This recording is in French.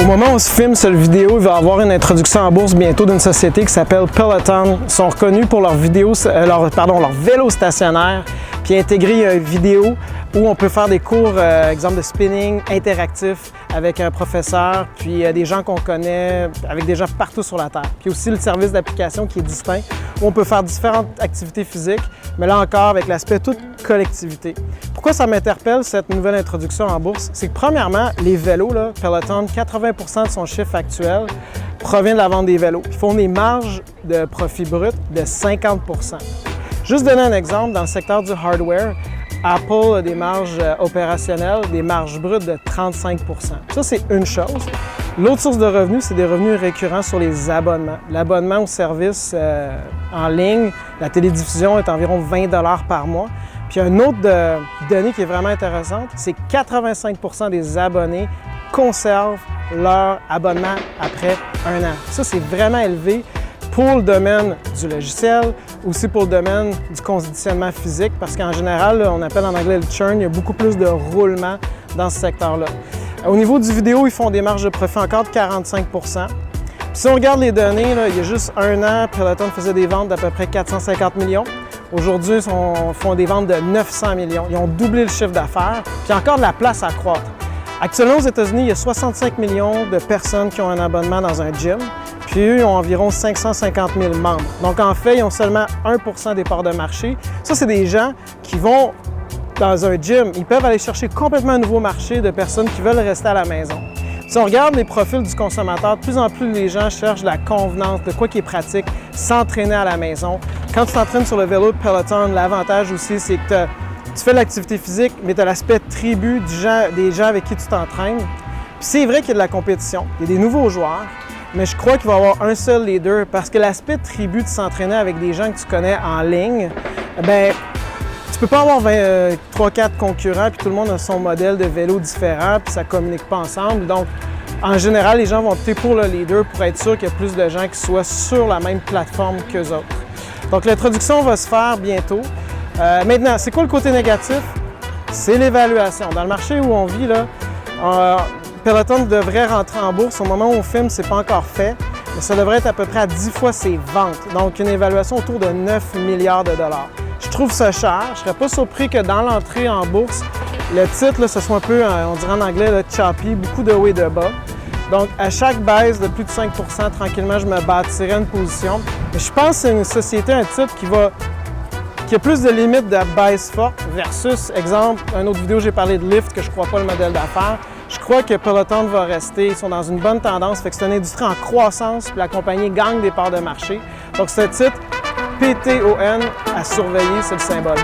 Au moment où on se filme cette vidéo, il va y avoir une introduction en bourse bientôt d'une société qui s'appelle Peloton. Ils sont reconnus pour leur vélo stationnaire, puis intégrer une vidéo où on peut faire des cours, exemple de spinning interactif avec un professeur, puis des gens qu'on connaît, avec des gens partout sur la Terre. Puis aussi le service d'application qui est distinct, où on peut faire différentes activités physiques, mais là encore avec l'aspect toute collectivité. Pourquoi ça m'interpelle cette nouvelle introduction en bourse? C'est que premièrement, les vélos, là, Peloton, 80% de son chiffre actuel provient de la vente des vélos. Ils font des marges de profit brut de 50%. Juste donner un exemple, dans le secteur du hardware, Apple a des marges opérationnelles, des marges brutes de 35%. Ça, c'est une chose. L'autre source de revenus, c'est des revenus récurrents sur les abonnements. L'abonnement au service en ligne, la télédiffusion est environ 20 $ par mois. Puis une autre donnée qui est vraiment intéressante, c'est que 85% des abonnés conservent leur abonnement après un an. Ça, c'est vraiment élevé pour le domaine du logiciel, aussi pour le domaine du conditionnement physique, parce qu'en général, là, on appelle en anglais le churn, il y a beaucoup plus de roulement dans ce secteur-là. Au niveau du vidéo, ils font des marges de profit encore de 45%. Puis si on regarde les données, là, il y a juste un an, Peloton faisait des ventes d'à peu près 450 millions. Aujourd'hui, ils font des ventes de 900 millions. Ils ont doublé le chiffre d'affaires, puis il y a encore de la place à croître. Actuellement, aux États-Unis, il y a 65 millions de personnes qui ont un abonnement dans un gym, puis eux, ils ont environ 550 000 membres. Donc, en fait, ils ont seulement 1% des parts de marché. Ça, c'est des gens qui vont dans un gym. Ils peuvent aller chercher complètement un nouveau marché de personnes qui veulent rester à la maison. Si on regarde les profils du consommateur, de plus en plus, les gens cherchent la convenance, de quoi qui est pratique, s'entraîner à la maison. Quand tu t'entraînes sur le vélo de Peloton, l'avantage aussi, c'est que tu fais l'activité physique, mais tu as l'aspect tribu des gens avec qui tu t'entraînes. Puis c'est vrai qu'il y a de la compétition, il y a des nouveaux joueurs, mais je crois qu'il va y avoir un seul leader parce que l'aspect tribu de s'entraîner avec des gens que tu connais en ligne, bien, tu peux pas avoir 3-4 concurrents puis tout le monde a son modèle de vélo différent puis ça communique pas ensemble. Donc, en général, les gens vont opter pour le leader pour être sûr qu'il y a plus de gens qui soient sur la même plateforme qu'eux autres. Donc, l'introduction va se faire bientôt. Maintenant, c'est quoi le côté négatif? C'est l'évaluation. Dans le marché où on vit, là, Peloton devrait rentrer en bourse. Au moment où on filme, c'est pas encore fait, mais ça devrait être à peu près à 10 fois ses ventes. Donc, une évaluation autour de 9 milliards de dollars. Je trouve ça cher. Je ne serais pas surpris que dans l'entrée en bourse, le titre, là, ce soit un peu, on dirait en anglais, là, choppy, beaucoup de haut et de bas. Donc, à chaque baisse de plus de 5 %, tranquillement, je me bâtirais une position. Mais je pense que c'est une société, un titre qui a plus de limites de baisse forte versus, exemple, une autre vidéo, j'ai parlé de Lyft, que je ne crois pas le modèle d'affaires. Je crois que Peloton va rester, ils sont dans une bonne tendance, fait que c'est une industrie en croissance, puis la compagnie gagne des parts de marché. Donc, ce titre, PTON à surveiller, c'est le symbole.